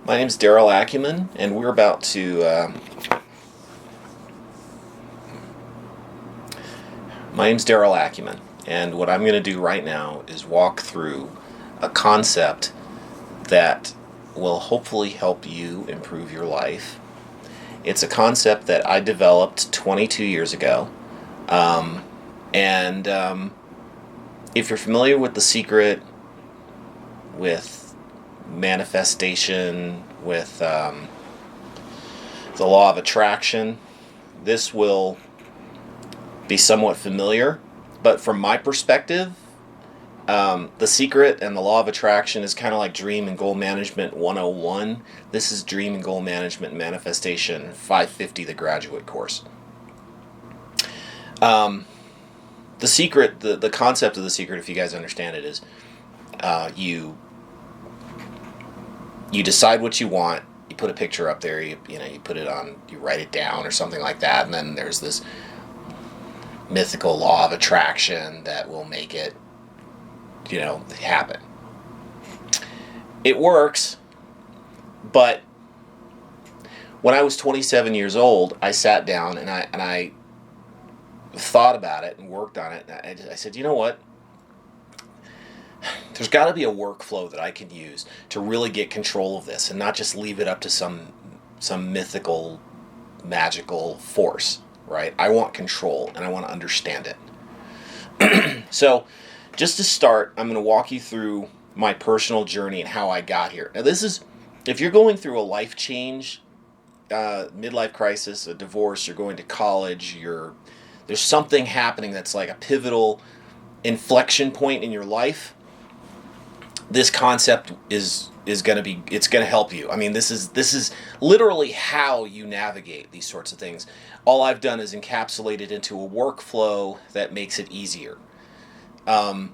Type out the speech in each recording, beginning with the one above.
My name's Daryl Acumen, and we're about to. My name's Daryl Acumen, and what I'm going to do right now is walk through a concept that will hopefully help you improve your life. It's a concept that I developed 22 years ago, and if you're familiar with The Secret, with manifestation, with the law of attraction, this will be somewhat familiar. But from my perspective, The Secret and the law of attraction is kind of like Dream and Goal Management 101. This is Dream and Goal Management and Manifestation 550, the graduate course. The Secret, the concept of The Secret, if you guys understand it, is you decide what you want. You put a picture up there. You put it on. You write it down or something like that, and then there's this mythical law of attraction that will make it, happen. It works, but when I was 27 years old, I sat down and I thought about it and worked on it. And I said, you know what? There's got to be a workflow that I can use to really get control of this and not just leave it up to some mythical, magical force, right? I want control and I want to understand it. So, just to start, I'm going to walk you through my personal journey and how I got here. Now, this is, if you're going through a life change, midlife crisis, a divorce, you're going to college, there's something happening that's like a pivotal inflection point in your life, this concept is going to be, it's going to help you. I mean, this is literally how you navigate these sorts of things. All I've done is encapsulate it into a workflow that makes it easier. But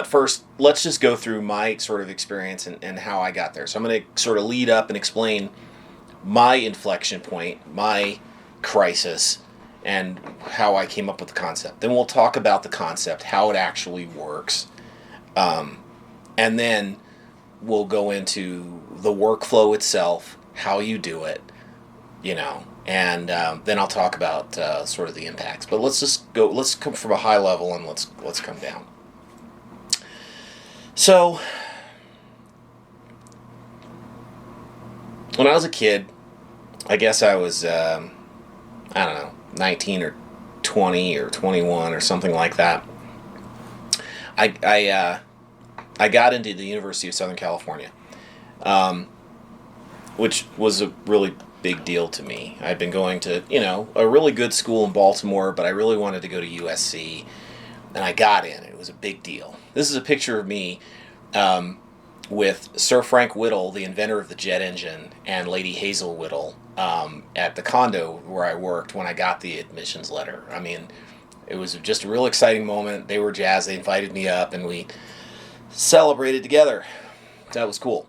first, let's just go through my sort of experience and how I got there. So I'm going to sort of lead up and explain my inflection point, my crisis, and how I came up with the concept. Then we'll talk about the concept, how it actually works. And then we'll go into the workflow itself, how you do it, and then I'll talk about sort of the impacts. But let's come from a high level and let's come down. So, when I was a kid, I guess I was, 19 or 20 or 21 or something like that. I got into the University of Southern California, which was a really big deal to me. I'd been going to, a really good school in Baltimore, but I really wanted to go to USC, and I got in. It was a big deal. This is a picture of me with Sir Frank Whittle, the inventor of the jet engine, and Lady Hazel Whittle at the condo where I worked when I got the admissions letter. I mean, it was just a real exciting moment. They were jazzed. They invited me up, and we celebrated together. That was cool.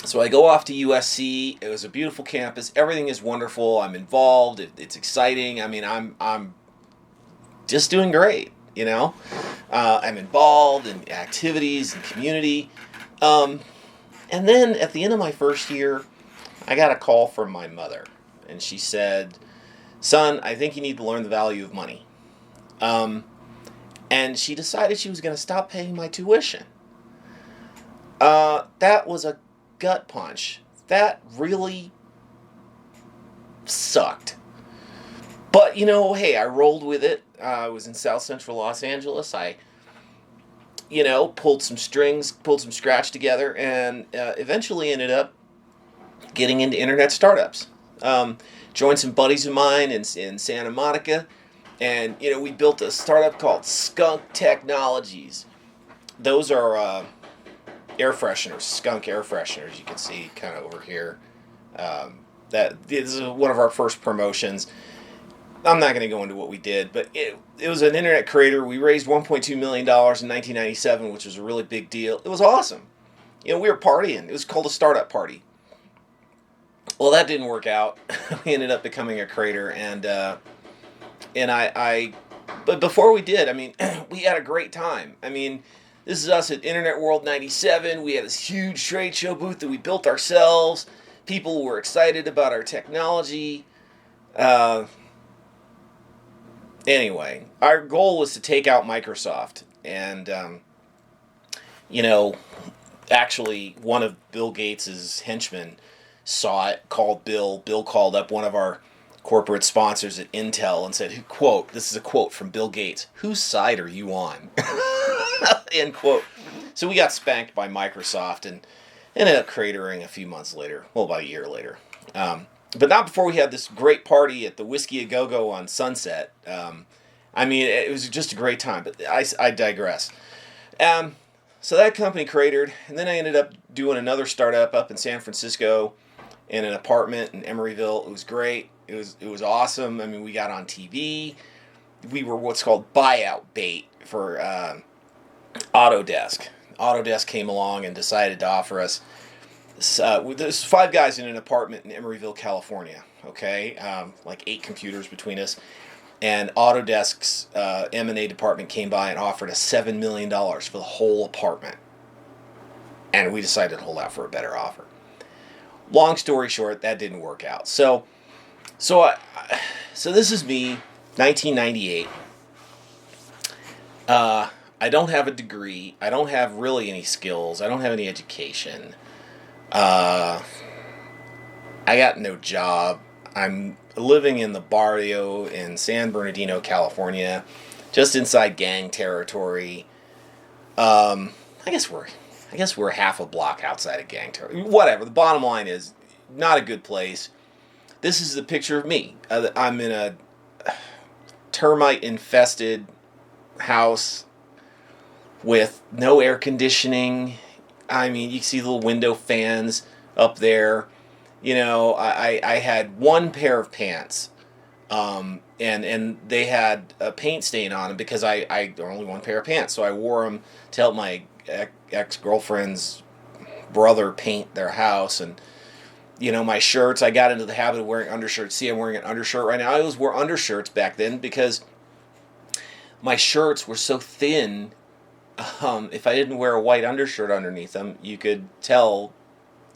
So I go off to USC. It was a beautiful campus. Everything is wonderful. I'm involved. It's exciting. I mean, I'm just doing great. I'm involved in activities and community. And then at the end of my first year, I got a call from my mother, and she said, "Son, I think you need to learn the value of money." And she decided she was going to stop paying my tuition. That was a gut punch. That really sucked. But, hey, I rolled with it. I was in South Central Los Angeles. I, pulled some scratch together, and eventually ended up getting into internet startups. Joined some buddies of mine in Santa Monica, and, we built a startup called Skunk Technologies. Those are air fresheners, skunk air fresheners. You can see kind of over here. That this is one of our first promotions. I'm not going to go into what we did, but it was an internet creator. We raised $1.2 million in 1997, which was a really big deal. It was awesome. We were partying. It was called a startup party. Well, that didn't work out. We ended up becoming a creator, and I but before we did, I mean, we had a great time. I mean, This is us at Internet World 97. We had this huge trade show booth that we built ourselves. People were excited about our technology. Anyway, our goal was to take out Microsoft. And, actually, one of Bill Gates' henchmen saw it, called Bill. Bill called up one of our corporate sponsors at Intel and said, quote, this is a quote from Bill Gates, "Whose side are you on?" End quote. So we got spanked by Microsoft and ended up cratering a few months later. Well, about a year later. But not before we had this great party at the Whiskey A Go-Go on Sunset. It was just a great time, but I digress. So that company cratered, and then I ended up doing another startup up in San Francisco in an apartment in Emeryville. It was great. It was awesome. I mean, we got on TV. We were what's called buyout bait for Autodesk. Autodesk came along and decided to offer us. There's 5 guys in an apartment in Emeryville, California. Okay, like 8 computers between us. And Autodesk's M&A department came by and offered us $7 million for the whole apartment. And we decided to hold out for a better offer. Long story short, that didn't work out. So this is me, 1998. I don't have a degree. I don't have really any skills. I don't have any education. I got no job. I'm living in the barrio in San Bernardino, California, just inside gang territory. I guess we're half a block outside of gang territory. Whatever. The bottom line is, not a good place. This is a picture of me. I'm in a termite-infested house with no air conditioning. I mean, you can see little window fans up there. I had one pair of pants, and they had a paint stain on them because I only one pair of pants, so I wore them to help my ex-girlfriend's brother paint their house. And my shirts, I got into the habit of wearing undershirts. See, I'm wearing an undershirt right now. I always wore undershirts back then because my shirts were so thin. If I didn't wear a white undershirt underneath them, you could tell.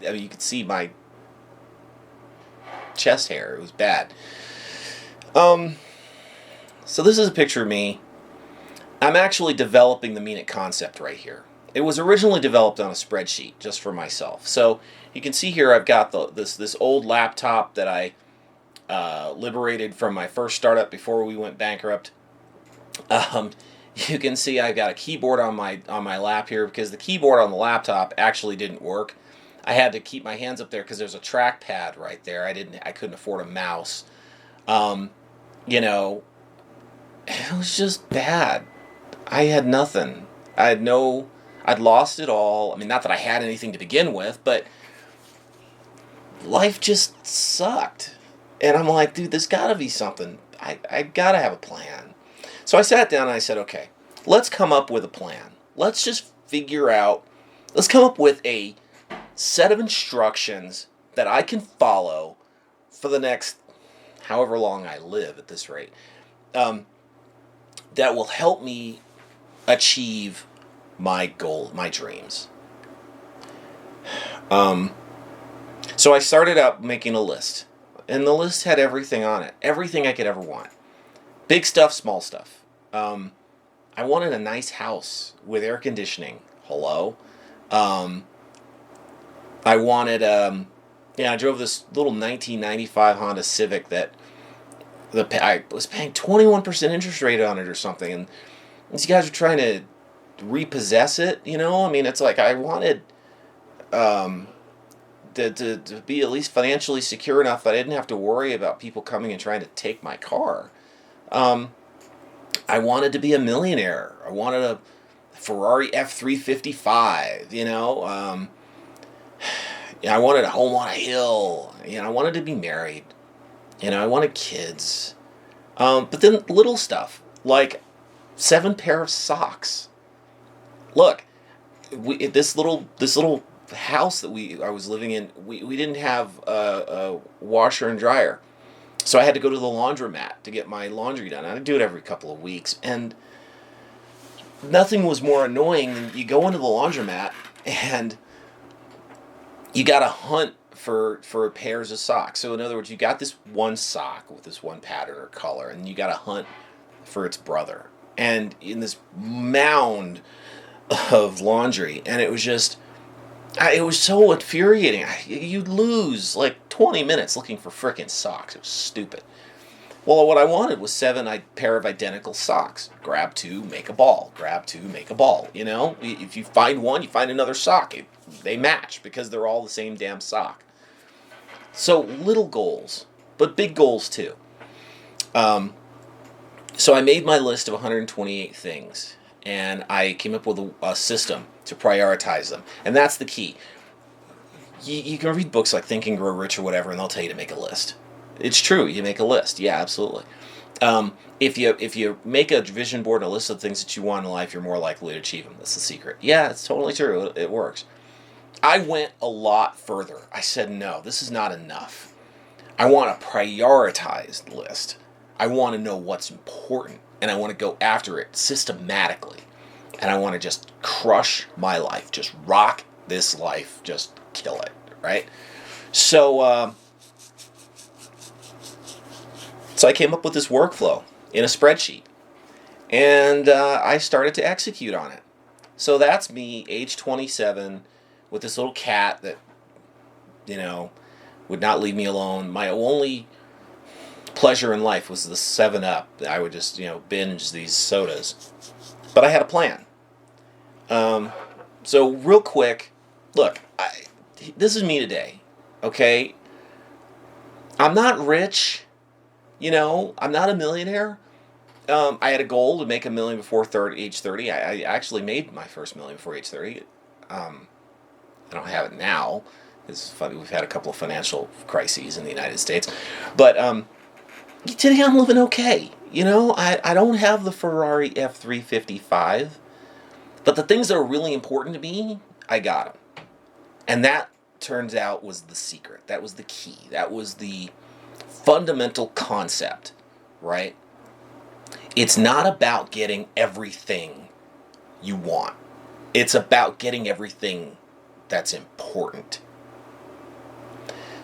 I mean, you could see my chest hair. It was bad. So this is a picture of me. I'm actually developing the Mean It concept right here. It was originally developed on a spreadsheet just for myself. So you can see here I've got this old laptop that I liberated from my first startup before we went bankrupt. You can see I've got a keyboard on my lap here because the keyboard on the laptop actually didn't work. I had to keep my hands up there because there's a trackpad right there. I couldn't afford a mouse. It was just bad. I had nothing. I'd lost it all. I mean, not that I had anything to begin with, but life just sucked. And I'm like, dude, there's got to be something. I got to have a plan. So I sat down and I said, okay, let's come up with a plan. Let's come up with a set of instructions that I can follow for the next however long I live at this rate, that will help me achieve my goal, my dreams. So I started out making a list, and the list had everything on it, everything I could ever want. Big stuff, small stuff. I wanted a nice house with air conditioning. Hello. I wanted, I drove this little 1995 Honda Civic that I was paying 21% interest rate on it or something, and these guys were trying to repossess it, I mean, it's like I wanted to be at least financially secure enough that I didn't have to worry about people coming and trying to take my car. I wanted to be a millionaire. I wanted a Ferrari F355, I wanted a home on a hill. I wanted to be married. I wanted kids. But then little stuff, like 7 pair of socks. Look, this little house that I was living in, we didn't have a washer and dryer. So I had to go to the laundromat to get my laundry done. I'd do it every couple of weeks. And nothing was more annoying than you go into the laundromat and you got to hunt for pairs of socks. So in other words, you got this one sock with this one pattern or color, and you got to hunt for its brother. And in this mound of laundry, and it was just, it was so infuriating. You'd lose like 20 minutes looking for frickin' socks. It was stupid. Well, what I wanted was 7 pair of identical socks. Grab 2, make a ball. Grab 2, make a ball. You know, if you find one, you find another sock. They match because they're all the same damn sock. So little goals, but big goals too. So I made my list of 128 things, and I came up with a system to prioritize them. And that's the key. You can read books like Think and Grow Rich or whatever, and they'll tell you to make a list. It's true. You make a list. Yeah, absolutely. If you make a vision board and a list of things that you want in life, you're more likely to achieve them. That's the secret. Yeah, it's totally true. It works. I went a lot further. I said, no, this is not enough. I want a prioritized list. I want to know what's important, and I want to go after it systematically. And I want to just crush my life, just rock this life, just kill it, right? So I came up with this workflow in a spreadsheet, and I started to execute on it. So that's me, age 27, with this little cat that, would not leave me alone. My only pleasure in life was the 7-Up. I would just, binge these sodas. But I had a plan. So real quick, look, this is me today, okay? I'm not rich. I'm not a millionaire. I had a goal to make $1 million before age 30. I actually made my first $1 million before age 30. I don't have it now. It's funny. We've had a couple of financial crises in the United States. But today I'm living okay. I don't have the Ferrari F355. But the things that are really important to me, I got them. And that, turns out, was the secret. That was the key. That was the fundamental concept, right? It's not about getting everything you want. It's about getting everything that's important.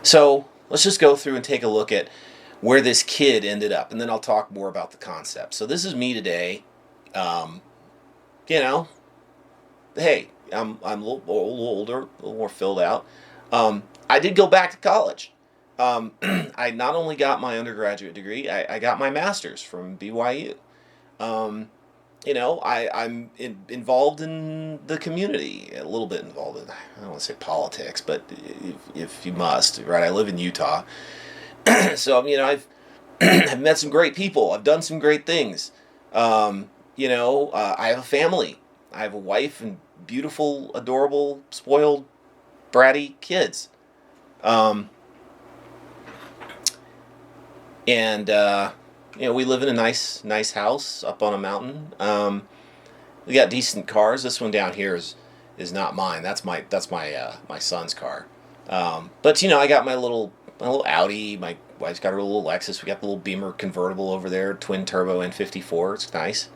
So let's just go through and take a look at where this kid ended up, and then I'll talk more about the concept. So this is me today. Hey, I'm a little older, a little more filled out. I did go back to college. I not only got my undergraduate degree, I got my master's from BYU. I'm involved in the community, a little bit involved in, I don't want to say politics, but if you must, right? I live in Utah. So, I've met some great people. I've done some great things. I have a family. I have a wife and beautiful, adorable, spoiled, bratty kids. We live in a nice house up on a mountain. We got decent cars. This one down here is not mine. That's my son's car. But I got my little Audi. My wife's got her little Lexus. We got the little Beamer convertible over there, twin turbo N54. It's nice.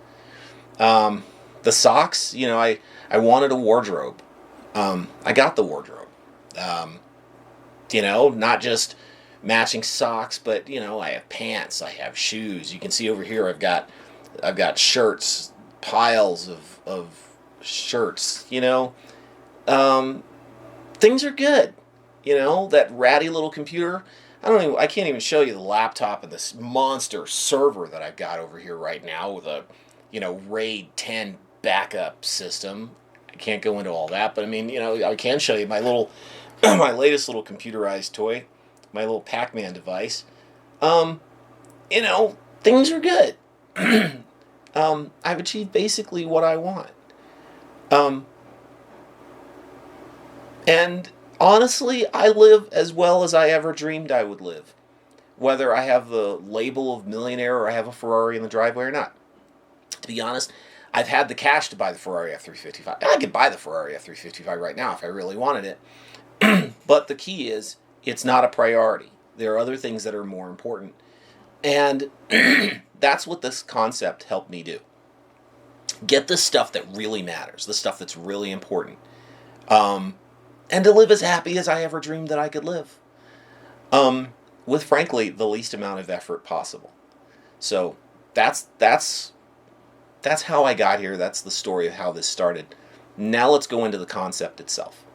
The socks, I wanted a wardrobe. I got the wardrobe. Not just matching socks, but I have pants, I have shoes. You can see over here I've got shirts, piles of shirts. Things are good. That ratty little computer. I can't even show you the laptop of this monster server that I've got over here right now with a RAID 10 backup system. I can't go into all that, but I can show you my little my latest little computerized toy, my little Pac-Man device. Things are good. I've achieved basically what I want. And honestly, I live as well as I ever dreamed I would live. Whether I have the label of millionaire or I have a Ferrari in the driveway or not. To be honest, I've had the cash to buy the Ferrari F355. I could buy the Ferrari F355 right now if I really wanted it. But the key is, it's not a priority. There are other things that are more important. And that's what this concept helped me do. get the stuff that really matters, the stuff that's really important, and to live as happy as I ever dreamed that I could live, with frankly the least amount of effort possible. So that's how I got here. That's the story of how this started. Now let's go into the concept itself.